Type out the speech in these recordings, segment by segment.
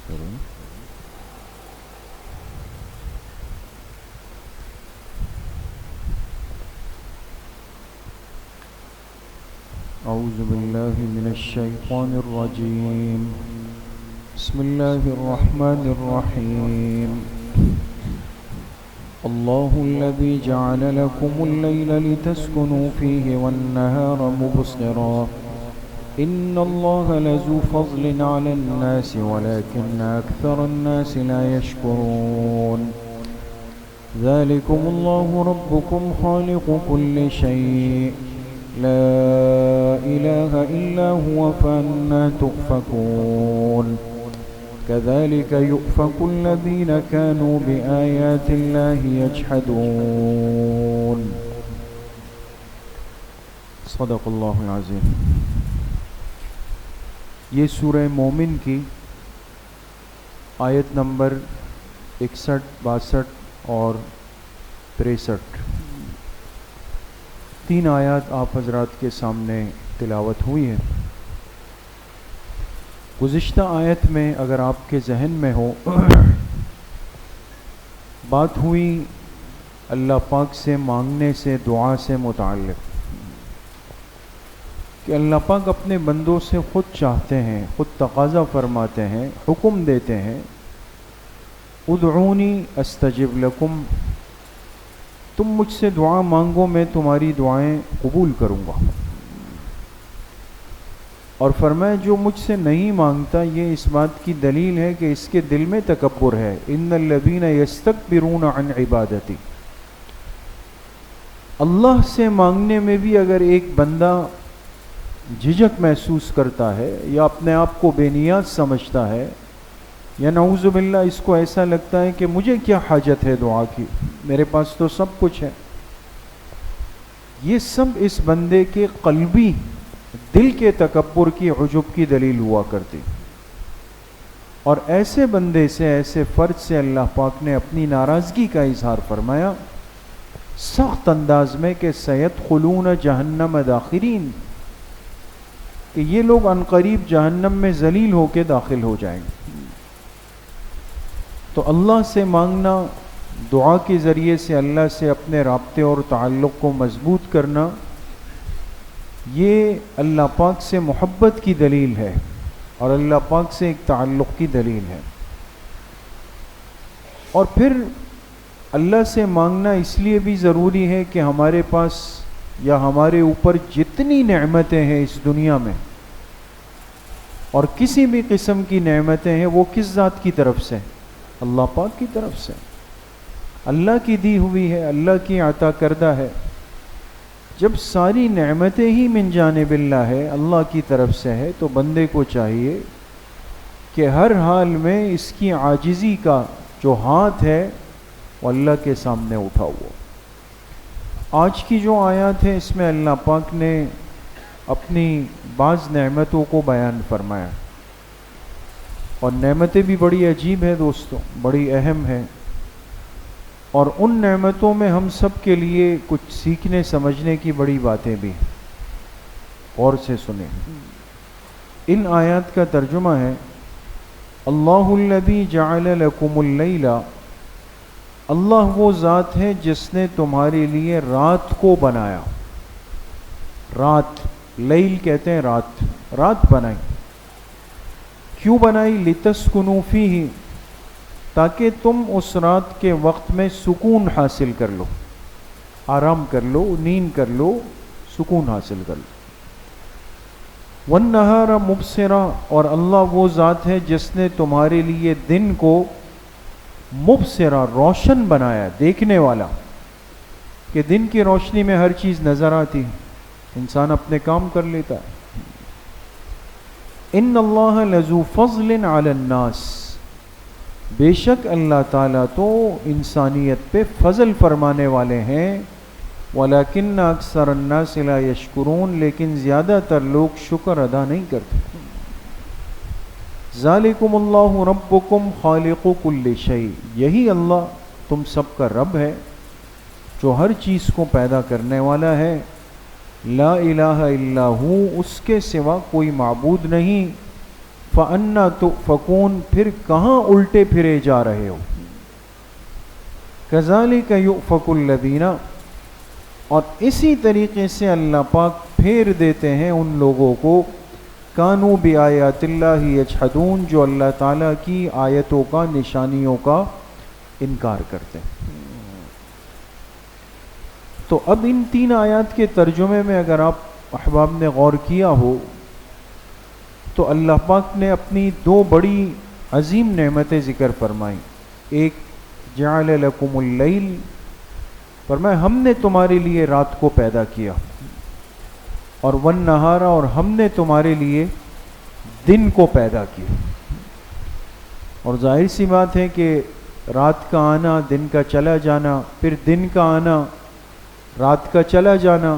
کریں. اعوذ باللہ من الشیطان الرجیم. بسم اللہ الرحمن الرحیم. اللہ الذی جعل لکم اللیل لتسکنوا فیہ والنہار مبصرا ان اللہ لذو فضل علی الناس ولکن اکثر الناس لا یشکرون. ذلکم اللہ ربکم خالق کل شیء لا إله إلا هو فأنى تؤفكون. كذلك يؤفك الذين كانوا بآيات الله يجحدون. صدق اللہ العظیم. یہ سورہ مومن کی آیت نمبر 61، 62 اور 63 تین آیات آپ حضرات کے سامنے تلاوت ہوئی ہے. گزشتہ آیت میں اگر آپ کے ذہن میں ہو بات ہوئی اللہ پاک سے مانگنے سے، دعا سے متعلق، کہ اللہ پاک اپنے بندوں سے خود چاہتے ہیں، خود تقاضا فرماتے ہیں، حکم دیتے ہیں، ادعونی استجب لکم، تم مجھ سے دعا مانگو میں تمہاری دعائیں قبول کروں گا. اور فرمایا جو مجھ سے نہیں مانگتا، یہ اس بات کی دلیل ہے کہ اس کے دل میں تکبر ہے. ان الذین یستکبرون عن عبادتی. اللہ سے مانگنے میں بھی اگر ایک بندہ جھجک محسوس کرتا ہے یا اپنے آپ کو بے نیاز سمجھتا ہے، یا نعوذ باللہ اس کو ایسا لگتا ہے کہ مجھے کیا حاجت ہے دعا کی، میرے پاس تو سب کچھ ہے، یہ سب اس بندے کے قلبی دل کے تکبر کی، عجب کی دلیل ہوا کرتی. اور ایسے بندے سے، ایسے فرد سے اللہ پاک نے اپنی ناراضگی کا اظہار فرمایا سخت انداز میں کہ سیدخلون جہنم داخرین، کہ یہ لوگ عنقریب جہنم میں ذلیل ہو کے داخل ہو جائیں گے. تو اللہ سے مانگنا، دعا کے ذریعے سے اللہ سے اپنے رابطے اور تعلق کو مضبوط کرنا، یہ اللہ پاک سے محبت کی دلیل ہے اور اللہ پاک سے ایک تعلق کی دلیل ہے. اور پھر اللہ سے مانگنا اس لیے بھی ضروری ہے کہ ہمارے پاس یا ہمارے اوپر جتنی نعمتیں ہیں اس دنیا میں، اور کسی بھی قسم کی نعمتیں ہیں، وہ کس ذات کی طرف سے؟ اللہ پاک کی طرف سے. اللہ کی دی ہوئی ہے، اللہ کی عطا کردہ ہے. جب ساری نعمتیں ہی من جانب اللہ ہے، اللہ کی طرف سے ہے، تو بندے کو چاہیے کہ ہر حال میں اس کی عاجزی کا جو ہاتھ ہے وہ اللہ کے سامنے اٹھا ہوا. آج کی جو آیات ہے اس میں اللہ پاک نے اپنی بعض نعمتوں کو بیان فرمایا، اور نعمتیں بھی بڑی عجیب ہیں دوستوں، بڑی اہم ہیں. اور ان نعمتوں میں ہم سب کے لیے کچھ سیکھنے سمجھنے کی بڑی باتیں بھی ہیں. غور سے سنیں. ان آیات کا ترجمہ ہے اللہ الذی جعل لکم اللیل، اللہ وہ ذات ہے جس نے تمہارے لیے رات کو بنایا. رات، لیل کہتے ہیں رات بنائی. کیوں بنائی؟ لتسکنوا فیہ، تاکہ تم اس رات کے وقت میں سکون حاصل کر لو، آرام کر لو، نیند کر لو، سکون حاصل کر لو. والنہار مبصرا، اور اللہ وہ ذات ہے جس نے تمہارے لیے دن کو مبصرا، روشن بنایا، دیکھنے والا، کہ دن کی روشنی میں ہر چیز نظر آتی ہے، انسان اپنے کام کر لیتا ہے. ان اللہ لذو فضل علی الناس، بے شک اللہ تعالیٰ تو انسانیت پہ فضل فرمانے والے ہیں. ولیکن اکثر الناس لا یشکرون، لیکن زیادہ تر لوگ شکر ادا نہیں کرتے. ذالکم اللہ ربکم خالق کل شیء، یہی اللہ تم سب کا رب ہے جو ہر چیز کو پیدا کرنے والا ہے. لا الہ الا ہو، اس کے سوا کوئی معبود نہیں. فَأَنَّا تُؤْفَكُونَ، پھر کہاں الٹے پھرے جا رہے ہو. كَذَلِكَ يُؤْفَكُ الَّذِينَ، اور اسی طریقے سے اللہ پاک پھیر دیتے ہیں ان لوگوں کو کانوا بآیات اللہ یجحدون، جو اللہ تعالیٰ کی آیتوں کا، نشانیوں کا انکار کرتے ہیں. تو اب ان 3 آیات کے ترجمے میں اگر آپ احباب نے غور کیا ہو تو اللہ پاک نے اپنی 2 بڑی عظیم نعمتیں ذکر فرمائیں. ایک جعل لکم اللیل، فرمایا ہم نے تمہارے لیے رات کو پیدا کیا، اور والنہار، اور ہم نے تمہارے لیے دن کو پیدا کیا. اور ظاہر سی بات ہے کہ رات کا آنا، دن کا چلا جانا، پھر دن کا آنا، رات کا چلا جانا،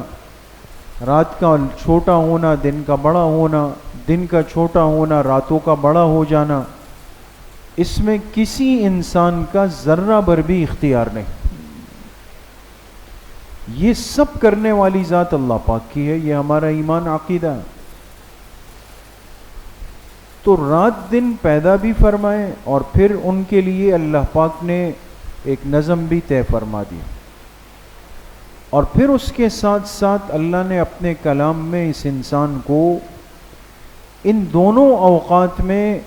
رات کا چھوٹا ہونا، دن کا بڑا ہونا، دن کا چھوٹا ہونا، راتوں کا بڑا ہو جانا، اس میں کسی انسان کا ذرہ بھر بھی اختیار نہیں. یہ سب کرنے والی ذات اللہ پاک کی ہے، یہ ہمارا ایمان عقیدہ ہے. تو رات دن پیدا بھی فرمائے اور پھر ان کے لیے اللہ پاک نے ایک نظم بھی طے فرما دیا، اور پھر اس کے ساتھ ساتھ اللہ نے اپنے کلام میں اس انسان کو ان دونوں اوقات میں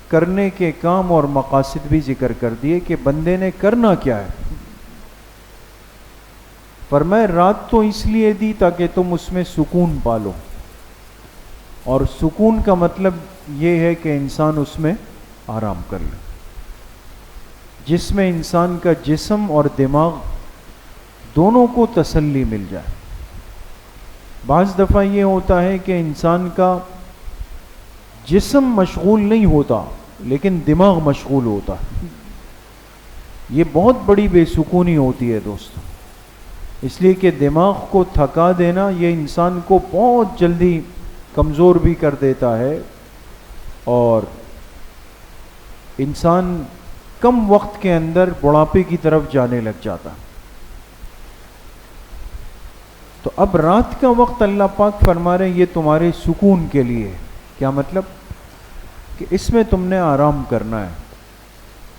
کرنے کے کام اور مقاصد بھی ذکر کر دیے کہ بندے نے کرنا کیا ہے. فرمائے رات تو اس لیے دی تاکہ تم اس میں سکون پالو، اور سکون کا مطلب یہ ہے کہ انسان اس میں آرام کر لے، جس میں انسان کا جسم اور دماغ دونوں کو تسلی مل جائے. بعض دفعہ یہ ہوتا ہے کہ انسان کا جسم مشغول نہیں ہوتا لیکن دماغ مشغول ہوتا ہے. یہ بہت بڑی بے سکونی ہوتی ہے دوستو، اس لیے کہ دماغ کو تھکا دینا یہ انسان کو بہت جلدی کمزور بھی کر دیتا ہے، اور انسان کم وقت کے اندر بڑھاپے کی طرف جانے لگ جاتا. تو اب رات کا وقت اللہ پاک فرما رہے ہیں یہ تمہارے سکون کے لیے. کیا مطلب؟ کہ اس میں تم نے آرام کرنا ہے،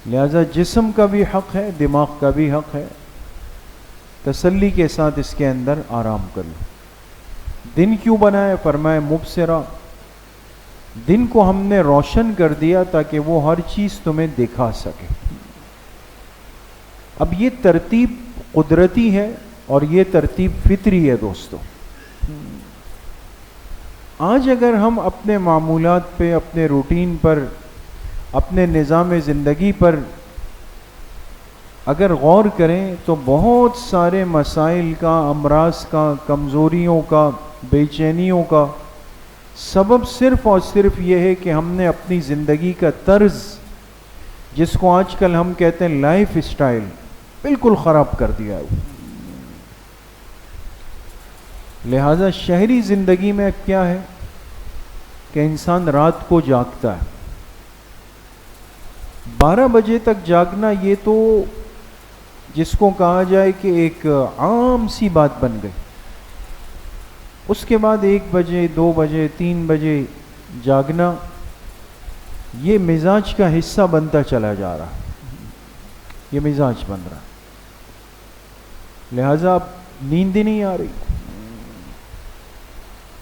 لہذا جسم کا بھی حق ہے، دماغ کا بھی حق ہے، تسلی کے ساتھ اس کے اندر آرام کر لو. دن کیوں بنایا؟ فرمائے مبصرہ، دن کو ہم نے روشن کر دیا تاکہ وہ ہر چیز تمہیں دکھا سکے. اب یہ ترتیب قدرتی ہے اور یہ ترتیب فطری ہے دوستو. آج اگر ہم اپنے معمولات پہ، اپنے روٹین پر، اپنے نظام زندگی پر اگر غور کریں تو بہت سارے مسائل کا، امراض کا، کمزوریوں کا، بے چینیوں کا سبب صرف اور صرف یہ ہے کہ ہم نے اپنی زندگی کا طرز، جس کو آج کل ہم کہتے ہیں لائف اسٹائل، بالکل خراب کر دیا ہے. لہذا شہری زندگی میں کیا ہے کہ انسان رات کو جاگتا ہے. 12 بجے تک جاگنا یہ تو جس کو کہا جائے کہ ایک عام سی بات بن گئی. اس کے بعد 1 بجے، 2 بجے، 3 بجے جاگنا یہ مزاج کا حصہ بنتا چلا جا رہا، یہ مزاج بن رہا. لہذا اب نیند ہی نہیں آ رہی.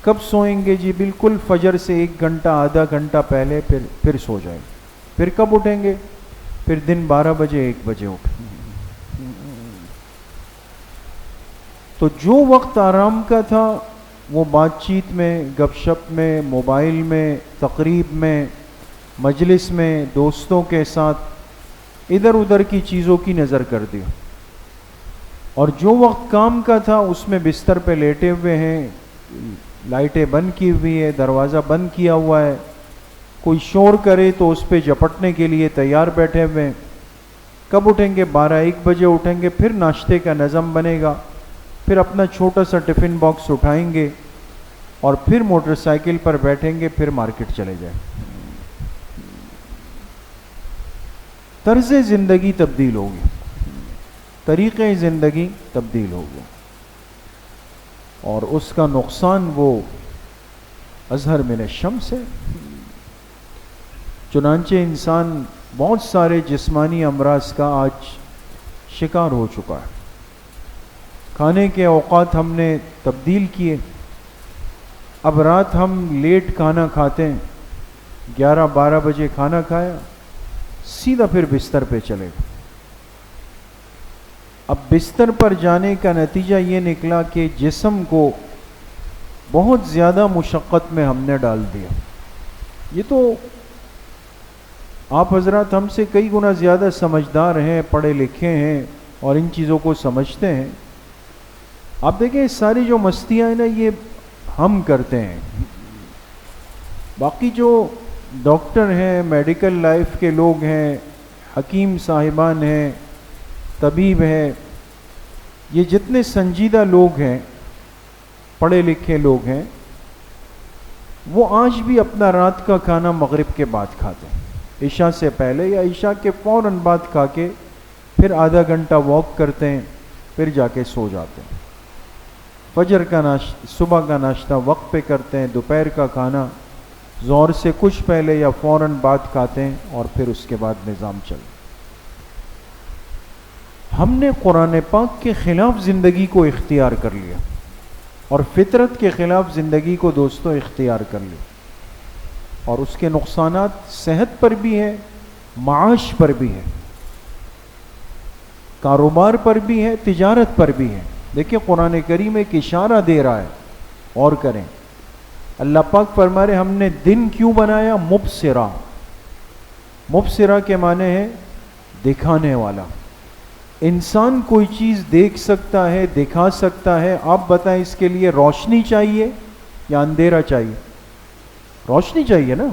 کب سوئیں گے؟ جی بالکل فجر سے 1 گھنٹہ، آدھا گھنٹہ پہلے پھر سو جائیں. پھر کب اٹھیں گے؟ پھر دن 12 بجے 1 بجے اٹھیں. تو جو وقت آرام کا تھا وہ بات چیت میں، گپ شپ میں، موبائل میں، تقریب میں، مجلس میں، دوستوں کے ساتھ ادھر ادھر کی چیزوں کی نظر کر دیا. اور جو وقت کام کا تھا اس میں بستر پہ لیٹے ہوئے ہیں، لائٹیں بند کی ہوئی ہے، دروازہ بند کیا ہوا ہے، کوئی شور کرے تو اس پہ جپٹنے کے لیے تیار بیٹھے ہوئے ہیں. کب اٹھیں گے؟ 12-1 بجے اٹھیں گے. پھر ناشتے کا نظم بنے گا، پھر اپنا چھوٹا سا ٹفن باکس اٹھائیں گے اور پھر موٹر سائیکل پر بیٹھیں گے، پھر مارکیٹ چلے جائیں. طرز زندگی تبدیل ہوگی، طریقے زندگی تبدیل ہو گیا، اور اس کا نقصان وہ اظہر من الشمس ہے. چنانچہ انسان بہت سارے جسمانی امراض کا آج شکار ہو چکا ہے. کھانے کے اوقات ہم نے تبدیل کیے. اب رات ہم لیٹ کھانا کھاتے ہیں, 11-12 بجے کھانا کھایا, سیدھا پھر بستر پہ چلے گئے. اب بستر پر جانے کا نتیجہ یہ نکلا کہ جسم کو بہت زیادہ مشقت میں ہم نے ڈال دیا. یہ تو آپ حضرات ہم سے کئی گنا زیادہ سمجھدار ہیں, پڑھے لکھے ہیں اور ان چیزوں کو سمجھتے ہیں. آپ دیکھیں ساری جو مستیاں ہیں نا یہ ہم کرتے ہیں. باقی جو ڈاکٹر ہیں, میڈیکل لائف کے لوگ ہیں, حکیم صاحبان ہیں, طبیب ہیں, یہ جتنے سنجیدہ لوگ ہیں, پڑھے لکھے لوگ ہیں, وہ آج بھی اپنا رات کا کھانا مغرب کے بعد کھاتے ہیں, عشاء سے پہلے یا عشاء کے فوراً بعد کھا کے پھر آدھا گھنٹہ واک کرتے ہیں, پھر جا کے سو جاتے ہیں. فجر کا ناشتہ, صبح کا ناشتہ وقت پہ کرتے ہیں, دوپہر کا کھانا ظہر سے کچھ پہلے یا فوراً بعد کھاتے ہیں, اور پھر اس کے بعد نظام چلے. ہم نے قرآن پاک کے خلاف زندگی کو اختیار کر لیا اور فطرت کے خلاف زندگی کو دوستو اختیار کر لی, اور اس کے نقصانات صحت پر بھی ہیں, معاش پر بھی ہے, کاروبار پر بھی ہے, تجارت پر بھی ہے. دیکھیں قرآن کریم ایک اشارہ دے رہا ہے, اور کریں. اللہ پاک فرما رہے ہم نے دن کیوں بنایا؟ مبصرہ. مبصرہ کے معنی ہے دکھانے والا. انسان کوئی چیز دیکھ سکتا ہے, دکھا سکتا ہے. آپ بتائیں اس کے لیے روشنی چاہیے یا اندھیرا چاہیے؟ روشنی چاہیے نا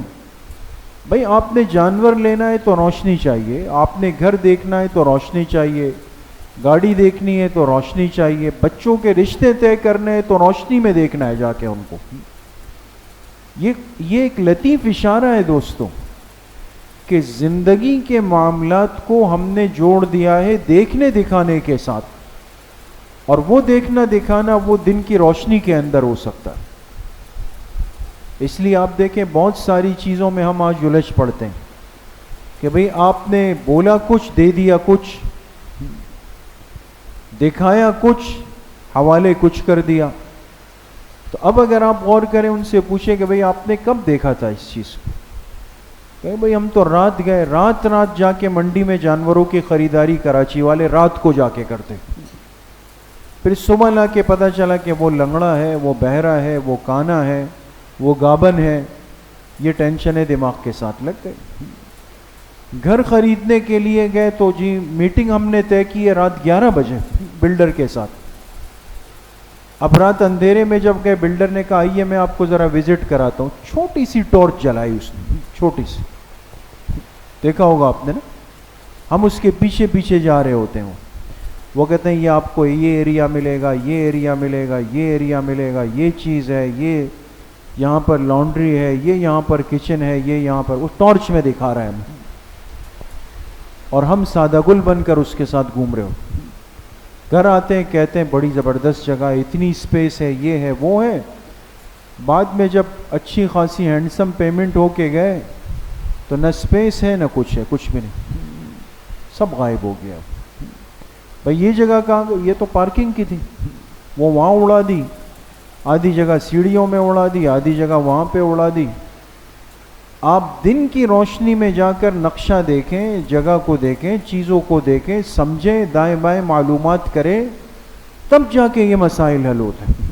بھائی. آپ نے جانور لینا ہے تو روشنی چاہیے, آپ نے گھر دیکھنا ہے تو روشنی چاہیے, گاڑی دیکھنی ہے تو روشنی چاہیے, بچوں کے رشتے طے کرنے ہیں تو روشنی میں دیکھنا ہے جا کے ان کو. یہ ایک لطیف اشارہ ہے دوستوں کہ زندگی کے معاملات کو ہم نے جوڑ دیا ہے دیکھنے دکھانے کے ساتھ, اور وہ دیکھنا دکھانا وہ دن کی روشنی کے اندر ہو سکتا ہے. اس لیے آپ دیکھیں بہت ساری چیزوں میں ہم آج الجھ پڑتے ہیں کہ بھئی آپ نے بولا کچھ, دے دیا کچھ, دکھایا کچھ, حوالے کچھ کر دیا. تو اب اگر آپ غور کریں, ان سے پوچھیں کہ بھئی آپ نے کب دیکھا تھا اس چیز کو؟ کہ بھئی ہم تو رات گئے, رات جا کے منڈی میں جانوروں کی خریداری کراچی والے رات کو جا کے کرتے, پھر صبح لا کے پتہ چلا کہ وہ لنگڑا ہے, وہ بہرا ہے, وہ کانا ہے, وہ گابن ہے. یہ ٹینشنیں دماغ کے ساتھ لگ گئے. گھر خریدنے کے لیے گئے تو جی میٹنگ ہم نے طے کی ہے رات 11 بجے بلڈر کے ساتھ. اب رات اندھیرے میں جب گئے, بلڈر نے کہا آئیے میں آپ کو ذرا وزٹ کراتا ہوں. چھوٹی سی ٹارچ جلائی اس نے, چھوٹی سی, دیکھا ہوگا آپ نے نا. ہم اس کے پیچھے پیچھے جا رہے ہوتے ہیں. وہ کہتے ہیں یہ آپ کو یہ ایریا ملے گا, یہ ایریا ملے گا, یہ ایریا ملے گا, یہ چیز ہے, یہ یہاں پر لانڈری ہے, یہ یہاں پر کچن ہے, یہ یہاں پر. اس ٹارچ میں دکھا رہا ہے ہمیں, اور ہم سادہ گل بن کر اس کے ساتھ گھوم رہے ہو. گھر آتے ہیں کہتے ہیں بڑی زبردست جگہ, اتنی سپیس ہے, یہ ہے, وہ ہے. بعد میں جب اچھی خاصی ہینڈسم پیمنٹ ہو کے گئے تو نہ سپیس ہے نہ کچھ ہے, کچھ بھی نہیں, سب غائب ہو گیا. بھئی یہ جگہ کہاں گئی؟ یہ تو پارکنگ کی تھی, وہ وہاں اڑا دی, آدھی جگہ سیڑھیوں میں اڑا دی, آدھی جگہ وہاں پہ اڑا دی. آپ دن کی روشنی میں جا کر نقشہ دیکھیں, جگہ کو دیکھیں, چیزوں کو دیکھیں, سمجھیں, دائیں بائیں معلومات کریں, تب جا کے یہ مسائل حل ہوتے ہیں.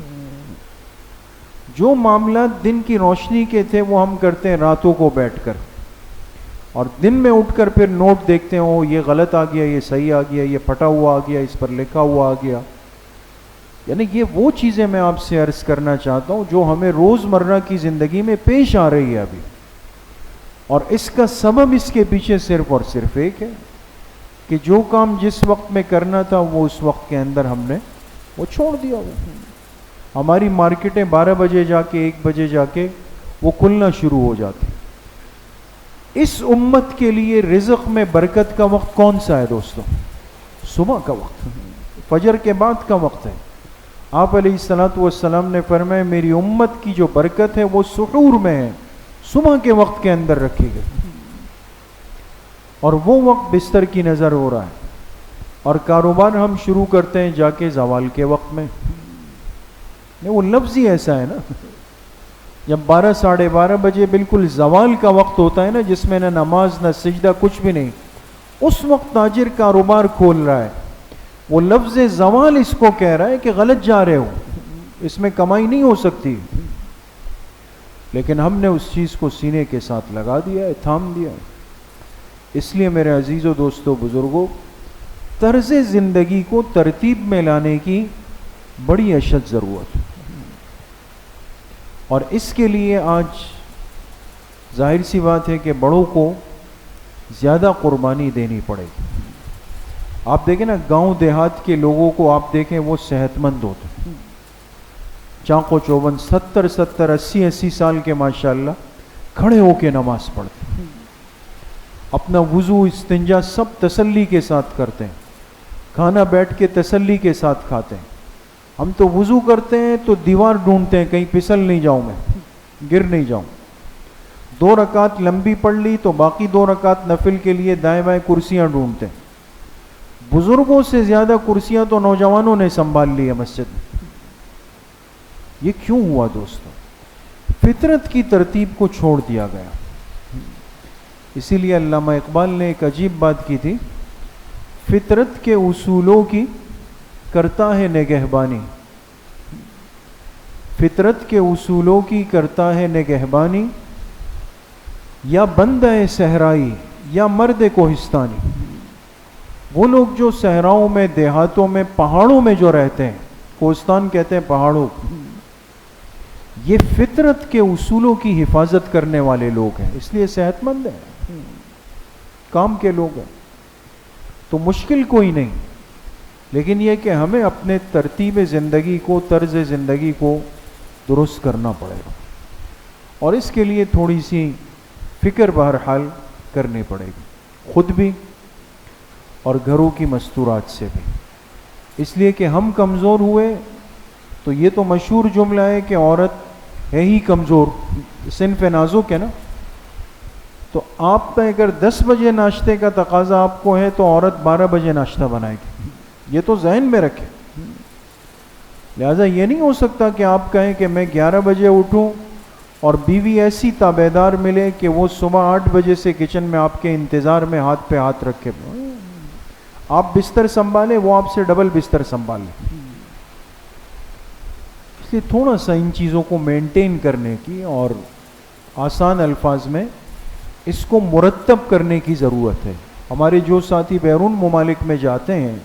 جو معاملات دن کی روشنی کے تھے وہ ہم کرتے ہیں راتوں کو بیٹھ کر, اور دن میں اٹھ کر پھر نوٹ دیکھتے ہیں, او یہ غلط آ گیا, یہ صحیح آ گیا, یہ پھٹا ہوا آ گیا, اس پر لکھا ہوا آ گیا. یعنی یہ وہ چیزیں میں آپ سے عرض کرنا چاہتا ہوں جو ہمیں روزمرہ کی زندگی میں پیش آ رہی ہے ابھی, اور اس کا سبب اس کے پیچھے صرف اور صرف ایک ہے کہ جو کام جس وقت میں کرنا تھا وہ اس وقت کے اندر ہم نے وہ چھوڑ دیا. ہماری مارکیٹیں 12 بجے جا کے 1 بجے جا کے وہ کھلنا شروع ہو جاتی. اس امت کے لیے رزق میں برکت کا وقت کون سا ہے دوستو؟ صبح کا وقت, فجر کے بعد کا وقت ہے. آپ علیہ الصلوۃ والسلام نے فرمایا میری امت کی جو برکت ہے وہ سحور میں ہے, صبح کے وقت کے اندر رکھی گئی. اور وہ وقت بستر کی نظر ہو رہا ہے، اور کاروبار ہم شروع کرتے ہیں جا کے زوال کے وقت میں. وہ لفظ ہی ایسا ہے نا، جب 12 ساڑھے 12 بجے بالکل زوال کا وقت ہوتا ہے نا، جس میں نہ نماز نہ سجدہ کچھ بھی نہیں، اس وقت تاجر کاروبار کھول رہا ہے. وہ لفظ زوال اس کو کہہ رہا ہے کہ غلط جا رہے ہو، اس میں کمائی نہیں ہو سکتی. لیکن ہم نے اس چیز کو سینے کے ساتھ لگا دیا ہے، تھام دیا ہے. اس لیے میرے عزیزو دوستو بزرگوں، طرز زندگی کو ترتیب میں لانے کی بڑی اشد ضرورت ہے. اور اس کے لیے آج ظاہر سی بات ہے کہ بڑوں کو زیادہ قربانی دینی پڑے گی. آپ دیکھیں نا، گاؤں دیہات کے لوگوں کو آپ دیکھیں، وہ صحت مند ہوتے ہیں، چاق و چوبند، 70 80 سال کے ماشاءاللہ کھڑے ہو کے نماز پڑھتے ہیں، اپنا وضو استنجا سب تسلی کے ساتھ کرتے ہیں، کھانا بیٹھ کے تسلی کے ساتھ کھاتے ہیں. ہم تو وضو کرتے ہیں تو دیوار ڈھونڈتے ہیں، کہیں پھسل نہیں جاؤں، میں گر نہیں جاؤں. 2 رکعت لمبی پڑھ لی تو باقی 2 رکعت نفل کے لیے دائیں بائیں کرسیاں ڈھونڈتے ہیں. بزرگوں سے زیادہ کرسیاں تو نوجوانوں نے سنبھال لی ہے مسجد میں. یہ کیوں ہوا دوستو؟ فطرت کی ترتیب کو چھوڑ دیا گیا. اسی لیے علامہ اقبال نے ایک عجیب بات کی تھی، فطرت کے اصولوں کی کرتا ہے نگہبانی، فطرت کے اصولوں کی کرتا ہے نگہبانی، یا بندہ صحرائی یا مرد کوہستانی. وہ لوگ جو صحراؤں میں، دیہاتوں میں، پہاڑوں میں جو رہتے ہیں، کوہستان کہتے ہیں پہاڑوں، یہ فطرت کے اصولوں کی حفاظت کرنے والے لوگ ہیں، اس لیے صحت مند ہیں، کام کے لوگ ہیں. تو مشکل کوئی نہیں، لیکن یہ کہ ہمیں اپنے ترتیب زندگی کو، طرز زندگی کو درست کرنا پڑے گا، اور اس کے لیے تھوڑی سی فکر بہرحال کرنی پڑے گی، خود بھی اور گھروں کی مستورات سے بھی. اس لیے کہ ہم کمزور ہوئے تو یہ تو مشہور جملہ ہے کہ عورت ہے ہی کمزور، صنف نازک ہے نا. تو آپ کا اگر 10 بجے ناشتے کا تقاضا آپ کو ہے تو عورت 12 بجے ناشتہ بنائے گی، یہ تو ذہن میں رکھیں. لہٰذا یہ نہیں ہو سکتا کہ آپ کہیں کہ میں 11 بجے اٹھوں اور بیوی ایسی تابعدار ملے کہ وہ صبح 8 بجے سے کچن میں آپ کے انتظار میں ہاتھ پہ ہاتھ رکھے، آپ بستر سنبھالیں، وہ آپ سے ڈبل بستر سنبھال لیں. اس لیے تھوڑا سا ان چیزوں کو مینٹین کرنے کی اور آسان الفاظ میں اس کو مرتب کرنے کی ضرورت ہے. ہمارے جو ساتھی بیرون ممالک میں جاتے ہیں،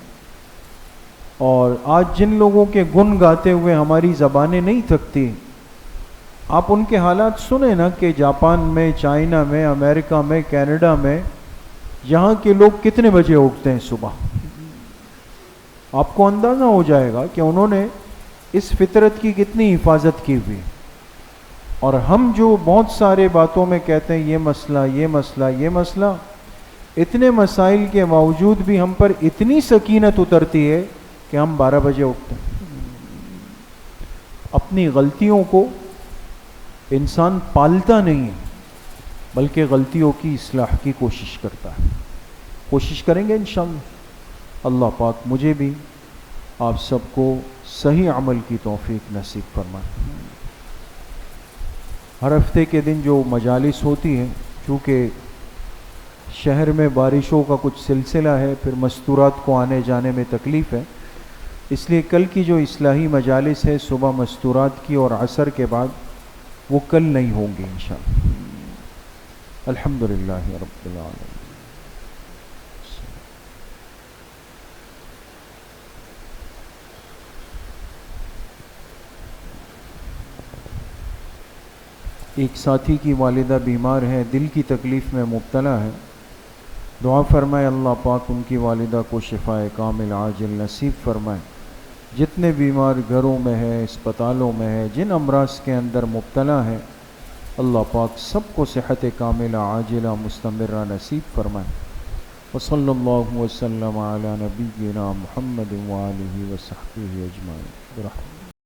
اور آج جن لوگوں کے گن گاتے ہوئے ہماری زبانیں نہیں تھکتی، آپ ان کے حالات سنیں نا کہ جاپان میں، چائنا میں، امریکہ میں، کینیڈا میں یہاں کے لوگ کتنے بجے اٹھتے ہیں صبح. آپ کو اندازہ ہو جائے گا کہ انہوں نے اس فطرت کی کتنی حفاظت کی ہوئی. اور ہم جو بہت سارے باتوں میں کہتے ہیں یہ مسئلہ، یہ مسئلہ، یہ مسئلہ، اتنے مسائل کے باوجود بھی ہم پر اتنی سکینت اترتی ہے کہ ہم 12 بجے اٹھتے ہیں. اپنی غلطیوں کو انسان پالتا نہیں ہے، بلکہ غلطیوں کی اصلاح کی کوشش کرتا ہے. کوشش کریں گے انشاءاللہ. اللہ پاک مجھے بھی آپ سب کو صحیح عمل کی توفیق نصیب فرمائے. ہر ہفتے کے دن جو مجالس ہوتی ہیں، چونکہ شہر میں بارشوں کا کچھ سلسلہ ہے، پھر مستورات کو آنے جانے میں تکلیف ہے، اس لیے کل کی جو اصلاحی مجالس ہے صبح مستورات کی اور عصر کے بعد، وہ کل نہیں ہوں گے انشاءاللہ. الحمدللہ رب العالمین. ایک ساتھی کی والدہ بیمار ہے، دل کی تکلیف میں مبتلا ہے. دعا فرمائے اللہ پاک ان کی والدہ کو شفائے کامل عاجل نصیب فرمائے. جتنے بیمار گھروں میں ہے، اسپتالوں میں ہے، جن امراض کے اندر مبتلا ہے، اللہ پاک سب کو صحت کاملہ عاجلہ مستمرہ نصیب فرمائے. وصلی اللہ وسلم علی نبینا محمد وآلہ وصحبہ اجمعین.